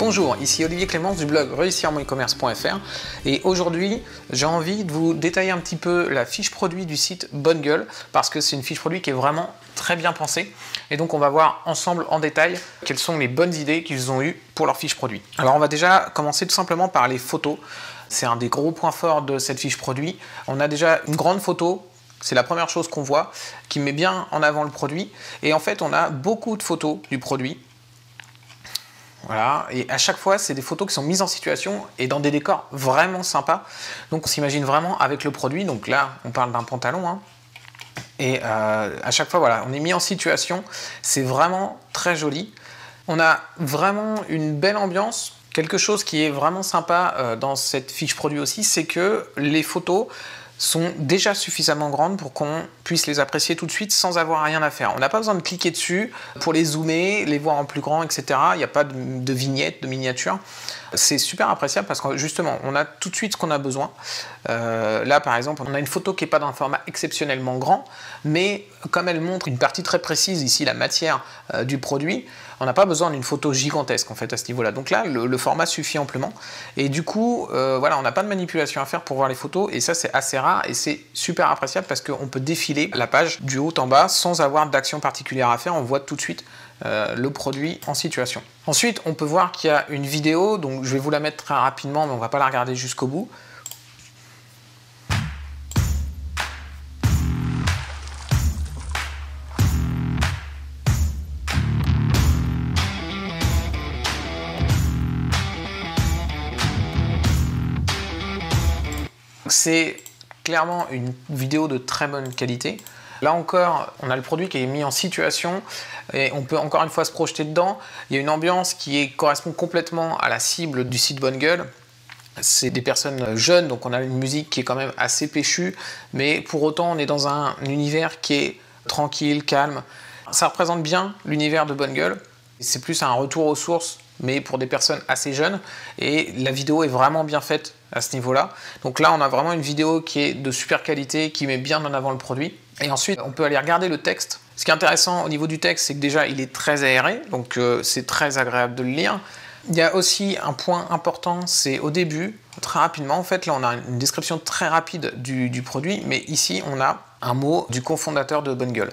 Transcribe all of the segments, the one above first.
Bonjour, ici Olivier Clémence du blog réussirmoncommerce.fr et aujourd'hui j'ai envie de vous détailler un petit peu la fiche produit du site Bonne Gueule parce que c'est une fiche produit qui est vraiment très bien pensée et donc on va voir ensemble en détail quelles sont les bonnes idées qu'ils ont eues pour leur fiche produit. Alors on va déjà commencer tout simplement par les photos. C'est un des gros points forts de cette fiche produit. On a déjà une grande photo. C'est la première chose qu'on voit, qui met bien en avant le produit. Et en fait, on a beaucoup de photos du produit. Voilà. Et à chaque fois, c'est des photos qui sont mises en situation et dans des décors vraiment sympas. Donc, on s'imagine vraiment avec le produit. Donc là, on parle d'un pantalon. Hein. Et à chaque fois, voilà, on est mis en situation. C'est vraiment très joli. On a vraiment une belle ambiance. Quelque chose qui est vraiment sympa dans cette fiche produit aussi, c'est que les photos sont déjà suffisamment grandes pour qu'on puisse les apprécier tout de suite sans avoir rien à faire. On n'a pas besoin de cliquer dessus pour les zoomer, les voir en plus grand, etc. Il n'y a pas de vignette, de miniature. C'est super appréciable parce que justement, on a tout de suite ce qu'on a besoin. Là, par exemple, on a une photo qui n'est pas d'un format exceptionnellement grand, mais comme elle montre une partie très précise, ici la matière du produit, on n'a pas besoin d'une photo gigantesque en fait à ce niveau-là. Donc là, le format suffit amplement. Et du coup, voilà, on n'a pas de manipulation à faire pour voir les photos. Et ça, c'est assez rare et c'est super appréciable parce qu'on peut défiler la page du haut en bas sans avoir d'action particulière à faire. On voit tout de suite le produit en situation. Ensuite, on peut voir qu'il y a une vidéo. Donc, je vais vous la mettre très rapidement, mais on ne va pas la regarder jusqu'au bout. C'est clairement une vidéo de très bonne qualité. Là encore, on a le produit qui est mis en situation et on peut encore une fois se projeter dedans. Il y a une ambiance qui correspond complètement à la cible du site Bonne Gueule. C'est des personnes jeunes, donc on a une musique qui est quand même assez péchue, mais pour autant on est dans un univers qui est tranquille, calme. Ça représente bien l'univers de Bonne Gueule. C'est plus un retour aux sources, mais pour des personnes assez jeunes. Et la vidéo est vraiment bien faite à ce niveau-là. Donc là, on a vraiment une vidéo qui est de super qualité, qui met bien en avant le produit. Et ensuite, on peut aller regarder le texte. Ce qui est intéressant au niveau du texte, c'est que déjà, il est très aéré, donc c'est très agréable de le lire. Il y a aussi un point important, c'est au début, très rapidement, en fait, là, on a une description très rapide du produit, mais ici, on a un mot du cofondateur de Bonne Gueule.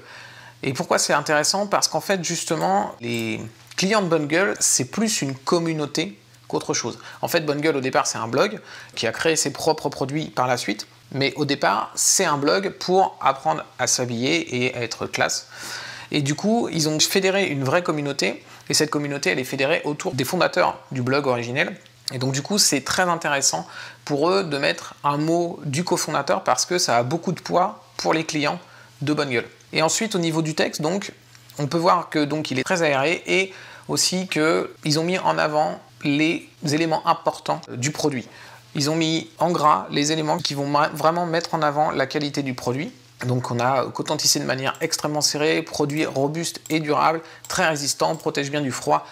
Et pourquoi c'est intéressant? Parce qu'en fait, justement, les clients de Bonne Gueule, c'est plus une communauté qu'autre chose. En fait, Bonne Gueule, au départ, c'est un blog qui a créé ses propres produits par la suite. Mais au départ, c'est un blog pour apprendre à s'habiller et à être classe. Et du coup, ils ont fédéré une vraie communauté. Et cette communauté, elle est fédérée autour des fondateurs du blog originel. Et donc, du coup, c'est très intéressant pour eux de mettre un mot du cofondateur parce que ça a beaucoup de poids pour les clients de Bonne Gueule. Et ensuite, au niveau du texte, donc, on peut voir que donc, il est très aéré et aussi qu'ils ont mis en avant les éléments importants du produit. Ils ont mis en gras les éléments qui vont vraiment mettre en avant la qualité du produit. Donc on a coton tissé de manière extrêmement serrée, produit robuste et durable, très résistant, protège bien du froid,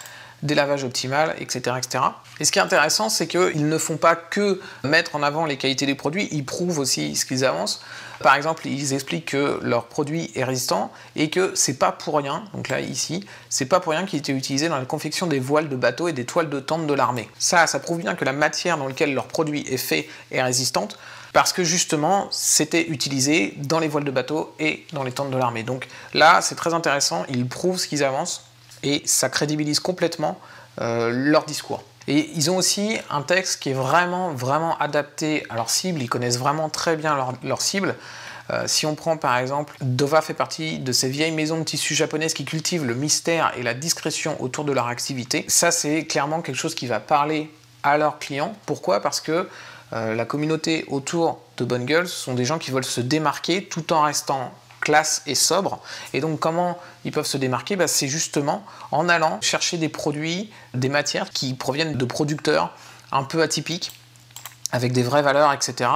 délavage optimal, etc., etc. Et ce qui est intéressant, c'est qu'ils ne font pas que mettre en avant les qualités des produits, ils prouvent aussi ce qu'ils avancent. Par exemple, ils expliquent que leur produit est résistant et que c'est pas pour rien, donc là ici, c'est pas pour rien qu'il était utilisé dans la confection des voiles de bateau et des toiles de tente de l'armée. Ça prouve bien que la matière dans laquelle leur produit est fait est résistante parce que justement, c'était utilisé dans les voiles de bateau et dans les tentes de l'armée. Donc là, c'est très intéressant, ils prouvent ce qu'ils avancent et ça crédibilise complètement leur discours. Et ils ont aussi un texte qui est vraiment adapté à leur cible. Ils connaissent vraiment très bien leur cible. Si on prend par exemple, Dova fait partie de ces vieilles maisons de tissus japonaises qui cultivent le mystère et la discrétion autour de leur activité. Ça, c'est clairement quelque chose qui va parler à leurs clients. Pourquoi? Parce que la communauté autour de Bonne Gueule, ce sont des gens qui veulent se démarquer tout en restant classe et sobre. Et donc comment ils peuvent se démarquer? C'est justement en allant chercher des produits, des matières qui proviennent de producteurs un peu atypiques, avec des vraies valeurs, etc.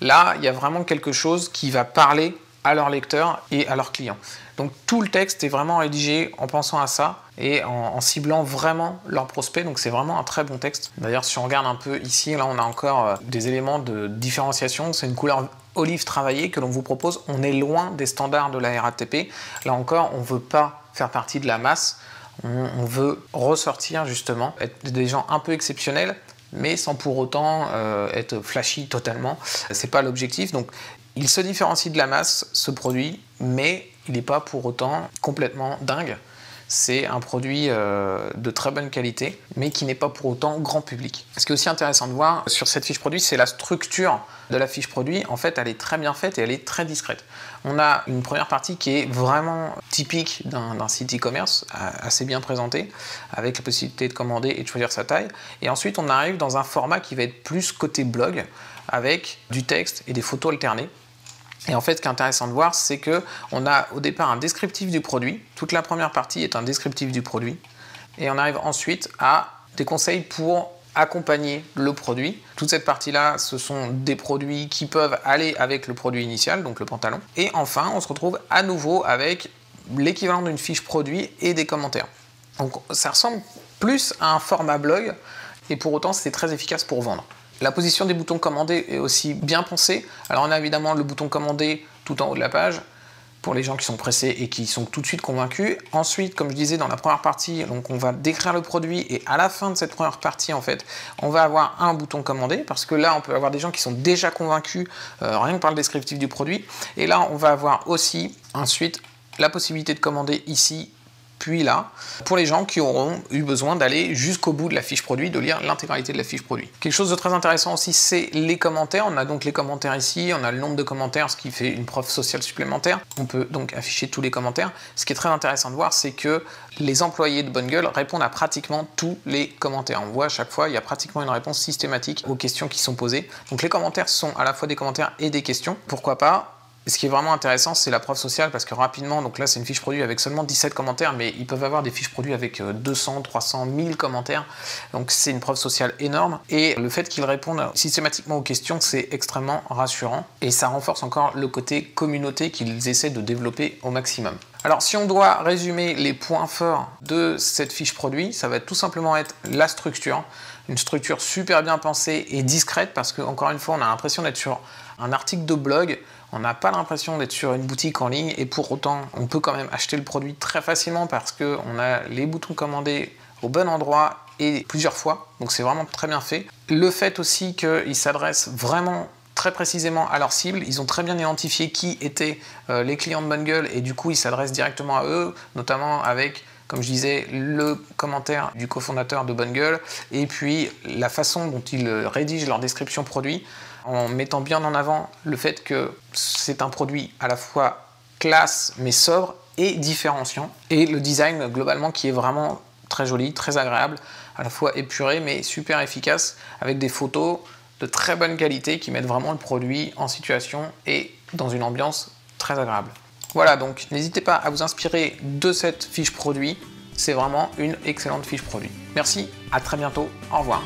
Là, il y a vraiment quelque chose qui va parler à leurs lecteurs et à leurs clients. Donc tout le texte est vraiment rédigé en pensant à ça et en ciblant vraiment leurs prospects. Donc c'est vraiment un très bon texte. D'ailleurs, si on regarde un peu ici, là on a encore des éléments de différenciation. C'est une couleur olive travaillée que l'on vous propose. On est loin des standards de la RATP. Là encore, on ne veut pas faire partie de la masse. On veut ressortir justement, être des gens un peu exceptionnels, mais sans pour autant être flashy totalement. C'est pas l'objectif. Donc il se différencie de la masse, ce produit, mais il n'est pas pour autant complètement dingue. C'est un produit de très bonne qualité, mais qui n'est pas pour autant grand public. Ce qui est aussi intéressant de voir sur cette fiche produit, c'est la structure de la fiche produit. En fait, elle est très bien faite et elle est très discrète. On a une première partie qui est vraiment typique d'un site e-commerce, assez bien présenté, avec la possibilité de commander et de choisir sa taille. Et ensuite, on arrive dans un format qui va être plus côté blog, avec du texte et des photos alternées. Et en fait, ce qui est intéressant de voir, c'est qu'on a au départ un descriptif du produit. Toute la première partie est un descriptif du produit. Et on arrive ensuite à des conseils pour accompagner le produit. Toute cette partie-là, ce sont des produits qui peuvent aller avec le produit initial, donc le pantalon. Et enfin, on se retrouve à nouveau avec l'équivalent d'une fiche produit et des commentaires. Donc ça ressemble plus à un format blog, et pour autant, c'est très efficace pour vendre. La position des boutons commandés est aussi bien pensée. Alors on a évidemment le bouton commandé tout en haut de la page pour les gens qui sont pressés et qui sont tout de suite convaincus. Ensuite, comme je disais dans la première partie, donc on va décrire le produit et à la fin de cette première partie, en fait, on va avoir un bouton commandé parce que là, on peut avoir des gens qui sont déjà convaincus rien que par le descriptif du produit. Et là, on va avoir aussi ensuite la possibilité de commander ici puis là, pour les gens qui auront eu besoin d'aller jusqu'au bout de la fiche produit, de lire l'intégralité de la fiche produit. Quelque chose de très intéressant aussi, c'est les commentaires. On a donc les commentaires ici, on a le nombre de commentaires, ce qui fait une preuve sociale supplémentaire. On peut donc afficher tous les commentaires. Ce qui est très intéressant de voir, c'est que les employés de Bonne Gueule répondent à pratiquement tous les commentaires. On voit à chaque fois, il y a pratiquement une réponse systématique aux questions qui sont posées. Donc les commentaires sont à la fois des commentaires et des questions. Pourquoi pas? Ce qui est vraiment intéressant, c'est la preuve sociale parce que rapidement, donc là c'est une fiche produit avec seulement 17 commentaires, mais ils peuvent avoir des fiches produits avec 200, 300, 1000 commentaires. Donc c'est une preuve sociale énorme. Et le fait qu'ils répondent systématiquement aux questions, c'est extrêmement rassurant. Et ça renforce encore le côté communauté qu'ils essaient de développer au maximum. Alors si on doit résumer les points forts de cette fiche produit, ça va tout simplement être la structure. Une structure super bien pensée et discrète parce qu'encore une fois, on a l'impression d'être sur un article de blog. On n'a pas l'impression d'être sur une boutique en ligne et pour autant, on peut quand même acheter le produit très facilement parce qu'on a les boutons commandés au bon endroit et plusieurs fois. Donc c'est vraiment très bien fait. Le fait aussi qu'ils s'adressent vraiment très précisément à leur cible. Ils ont très bien identifié qui étaient les clients de Bonne Gueule et du coup, ils s'adressent directement à eux, notamment avec, comme je disais, le commentaire du cofondateur de Bonne Gueule et puis la façon dont ils rédigent leur description produit en mettant bien en avant le fait que c'est un produit à la fois classe mais sobre et différenciant. Et le design globalement qui est vraiment très joli, très agréable, à la fois épuré mais super efficace avec des photos de très bonne qualité qui mettent vraiment le produit en situation et dans une ambiance très agréable. Voilà, donc n'hésitez pas à vous inspirer de cette fiche produit. C'est vraiment une excellente fiche produit. Merci, à très bientôt, au revoir.